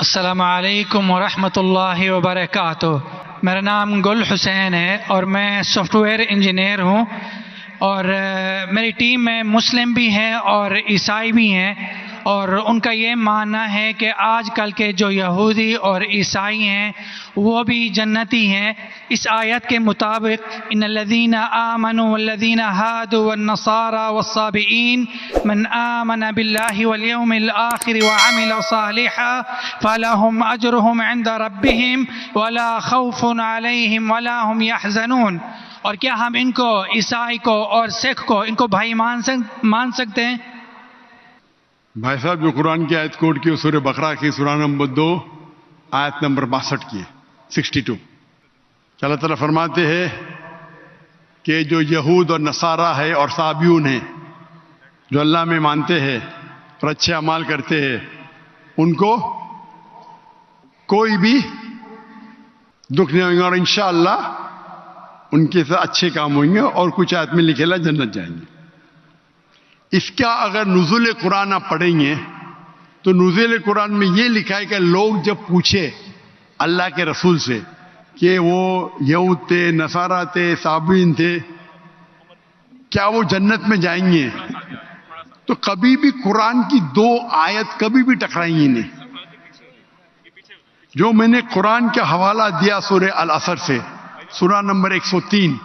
السلام علیکم ورحمۃ اللہ وبرکاتہ۔ میرا نام گل حسین ہے اور میں سافٹ ویئر انجینئر ہوں، اور میری ٹیم میں مسلم بھی ہیں اور عیسائی بھی ہیں، اور ان کا یہ ماننا ہے کہ آج کل کے جو یہودی اور عیسائی ہیں وہ بھی جنتی ہیں۔ اس آیت کے مطابق ان الذین آمنوا والذین ہادوا والنصارى والصابئین من آمن باللہ والیوم الآخر وعمل صالحا فلہم اجرہم عند ربہم ولا خوف علیہم ولا هم یحزنون۔ اور کیا ہم ان کو، عیسائی کو اور سکھ کو، ان کو بھائی مان سکتے ہیں؟ بھائی صاحب جو قرآن کی آیت کوٹ کی سورہ بقرہ کی سورہ نمبر 2 آیت نمبر 62 کی 62 کہ اللہ تعالیٰ فرماتے ہیں کہ جو یہود اور نصارہ ہے اور صابیون ہیں، جو اللہ میں مانتے ہیں اور اچھے اعمال کرتے ہیں، ان کو کوئی بھی دکھ نہیں ہوگا، اور انشاءاللہ ان کے ساتھ اچھے کام ہوئیں گے، اور کچھ آیت میں لکھے جنت جائیں گے۔ اس کا اگر نزول قرآن آپ پڑھیں گے تو نزول قرآن میں یہ لکھا ہے کہ لوگ جب پوچھے اللہ کے رسول سے کہ وہ یہود تھے، نصارہ تھے، صابئین تھے، کیا وہ جنت میں جائیں گے، تو کبھی بھی قرآن کی 2 آیت کبھی بھی ٹکرائیں گی نہیں۔ جو میں نے قرآن کا حوالہ دیا سورہ العصر سے، سورہ نمبر 103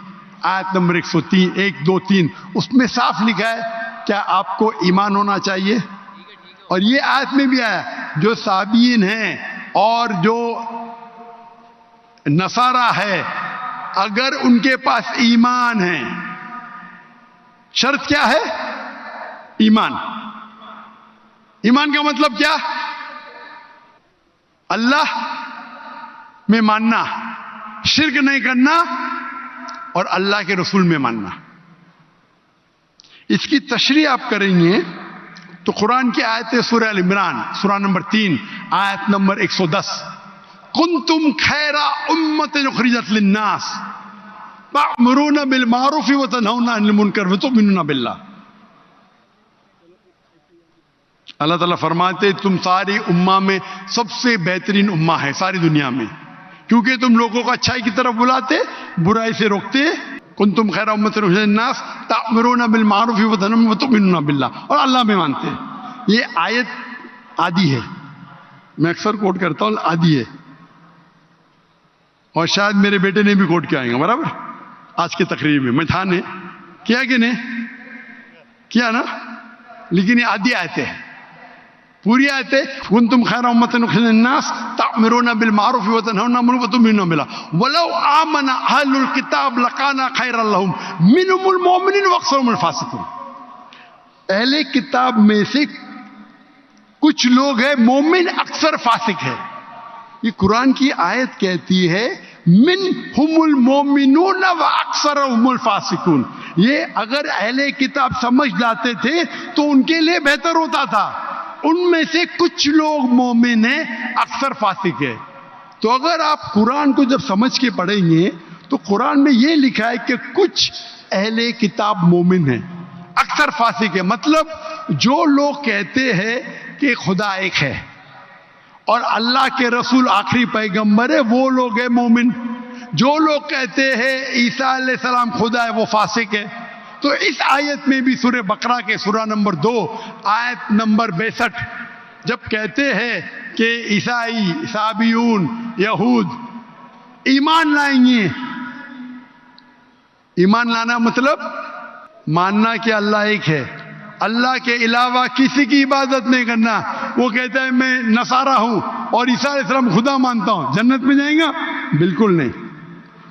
آیت نمبر 103 1 2 3، اس میں صاف لکھا ہے کیا آپ کو ایمان ہونا چاہیے، اور یہ آیت میں بھی آیا جو صابئین ہیں اور جو نصارہ ہے اگر ان کے پاس ایمان ہے، شرط کیا ہے؟ ایمان۔ ایمان کا مطلب کیا؟ اللہ میں ماننا، شرک نہیں کرنا، اور اللہ کے رسول میں ماننا۔ اس کی تشریح آپ کریں گے تو قرآن کی آیت سورہ ال عمران سورہ نمبر 3 آیت نمبر 110 کنتم خیر امۃ اخرجت للناس تأمرون بالمعروف وتنہون عن المنکر وتؤمنون باللہ۔ اللہ تعالیٰ فرماتے تم ساری امہ میں سب سے بہترین امہ ہے ساری دنیا میں، کیونکہ تم لوگوں کو اچھائی کی طرف بلاتے، برائی سے روکتے۔ کنتم خیر امۃ اخرجت للناس تأمرون بالمعروف وتؤمنون باللہ، اور اللہ میں مانتے۔ یہ آیت آدھی ہے، میں اکثر کوٹ کرتا ہوں، آدھی ہے، اور شاید میرے بیٹے نے بھی کوٹ کیا آئیں گا برابر آج کی تقریر میں تھا نے کیا کہ نہیں کیا نا، لیکن یہ آدھی آیت ہے، پوری آیت ہے کنتم خیر امۃ اخرجت للناس تأمرون بالمعروف وتنہون عن المنکر وتؤمنون باللہ ولو آمن اہل الکتاب لکان خیرا لہم منہم المؤمنون واکثرہم الفاسقون۔ اہل کتاب میں سے کچھ لوگ ہیں مومن، اکثر فاسق ہے۔ یہ قرآن کی آیت کہتی ہے منہم المؤمنون واکثرہم الفاسقون۔ یہ اگر اہل کتاب سمجھ لاتے تھے تو ان کے لیے بہتر ہوتا تھا، ان میں سے کچھ لوگ مومن ہیں، اکثر فاسق ہے۔ تو اگر آپ قرآن کو جب سمجھ کے پڑھیں گے تو قرآن میں یہ لکھا ہے کہ کچھ اہل کتاب مومن ہیں، اکثر فاسق ہے۔ مطلب جو لوگ کہتے ہیں کہ خدا ایک ہے اور اللہ کے رسول آخری پیغمبر ہے، وہ لوگ ہیں مومن۔ جو لوگ کہتے ہیں عیسیٰ علیہ السلام خدا ہے، وہ فاسق ہے۔ تو اس آیت میں بھی سورہ بقرہ کے سورہ نمبر 2 آیت نمبر 62 جب کہتے ہیں کہ عیسائی، صابئون، یہود ایمان لائیں گے، ایمان لانا مطلب ماننا کہ اللہ ایک ہے، اللہ کے علاوہ کسی کی عبادت نہیں کرنا۔ وہ کہتا ہے میں نصارہ ہوں اور عیسیٰ علیہ السلام خدا مانتا ہوں، جنت میں جائیں گا؟ بالکل نہیں۔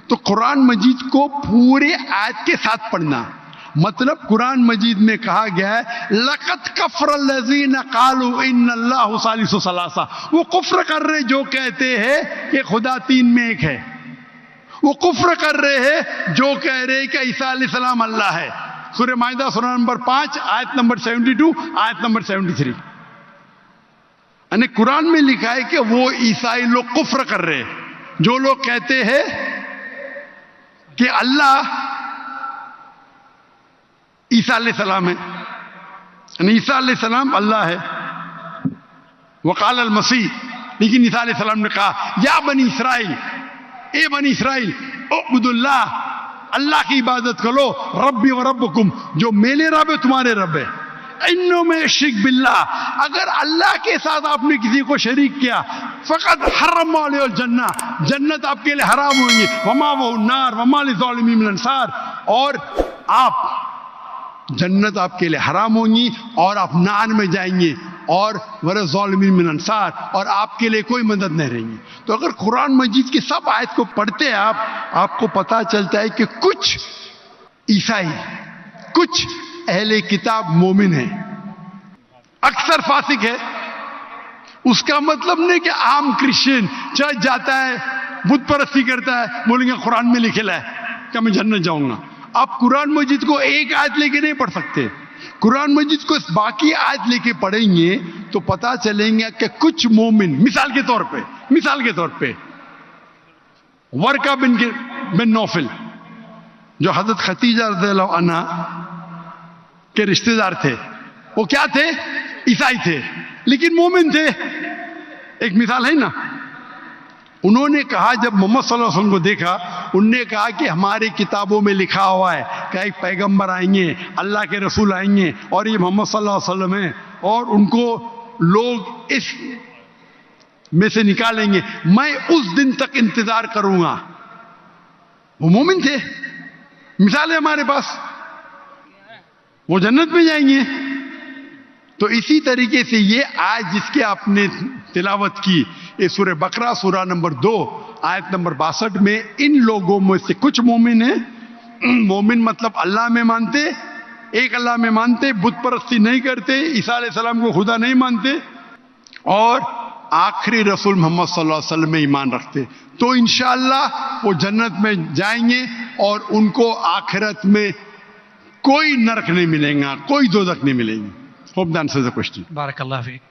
تو قرآن مجید کو پورے آیت کے ساتھ پڑھنا، مطلب قرآن مجید میں کہا گیا ہے لَقَدْ كَفَرَ الَّذِينَ قَالُوا إِنَّ اللَّهُ ثَالِثُ ثَلَاثَةٍ۔ وہ کفر کر رہے جو کہتے ہیں کہ خدا 3 میں ایک ہے، وہ کفر کر رہے ہیں جو کہہ رہے کہ عیسیٰ علیہ السلام اللہ ہے۔ سورہ مائدہ سورہ نمبر 5 آیت نمبر 72 آیت نمبر 73۔ یعنی قرآن میں لکھا ہے کہ وہ عیسائی لوگ کفر کر رہے ہیں جو لوگ کہتے ہیں کہ اللہ عیسیٰ علیہ السلام ہے، یعنی عیسیٰ علیہ السلام اللہ ہے۔ وقال المسیح لیکن عیسیٰ علیہ السلام نے کہا یا بنی اسرائیل، اے بنی اسرائیل، اعبدوا اللہ، اللہ کی عبادت کرو، ربی و ربکم، جو میرے رب ہے تمہارے رب ہے، انہوں میں شرک باللہ، اگر اللہ کے ساتھ آپ نے کسی کو شریک کیا، فقط حرم علیہ الجنہ، جنت آپ کے لیے حرام ہوئی، وما وہ النار وما للظالمین من انصار، اور آپ جنت آپ کے لیے حرام ہوں گی اور آپ نار میں جائیں گے، اور وللظالمین من انصار، اور آپ کے لیے کوئی مدد نہیں رہیں گی۔ تو اگر قرآن مجید کی سب آیت کو پڑھتے ہیں آپ کو پتہ چلتا ہے کہ کچھ عیسائی، کچھ اہل کتاب مومن ہیں، اکثر فاسق ہے۔ اس کا مطلب نہیں کہ عام کرسچن چرچ جاتا ہے، بت پرستی کرتا ہے، بولیں گے قرآن میں لکھا ہے کہ میں جنت جاؤں گا۔ آپ قرآن مجید کو ایک آیت لے کے نہیں پڑھ سکتے، قرآن مجید کو باقی آیت لے کے پڑھیں گے تو پتہ چلیں گے کہ کچھ مومن، مثال کے طور پہ ورقہ بن نوفل جو حضرت خدیجہ رضی اللہ عنہ کے رشتہ دار تھے، وہ کیا تھے؟ عیسائی تھے لیکن مومن تھے۔ ایک مثال ہے نا، انہوں نے کہا جب محمد صلی اللہ علیہ وسلم کو دیکھا، انہوں نے کہا کہ ہماری کتابوں میں لکھا ہوا ہے کہ ایک پیغمبر آئیں گے، اللہ کے رسول آئیں گے، اور یہ محمد صلی اللہ علیہ وسلم ہیں، اور ان کو لوگ اس میں سے نکالیں گے، میں اس دن تک انتظار کروں گا۔ وہ مومن تھے، مثال ہے ہمارے پاس، وہ جنت میں جائیں گے۔ تو اسی طریقے سے یہ آیت جس کے آپ نے تلاوت کی، یہ سورہ بقرہ سورہ نمبر 2 آیت نمبر 62 میں ان لوگوں میں سے کچھ مومن ہیں۔ مومن مطلب اللہ میں مانتے، ایک اللہ میں مانتے، بت پرستی نہیں کرتے، عیسیٰ علیہ السلام کو خدا نہیں مانتے، اور آخری رسول محمد صلی اللہ علیہ وسلم میں ایمان رکھتے، تو انشاءاللہ وہ جنت میں جائیں گے، اور ان کو آخرت میں کوئی نرک نہیں ملے گا، کوئی دوزخ نہیں ملے گی۔ Hope that answers the question. بارک اللہ فیک۔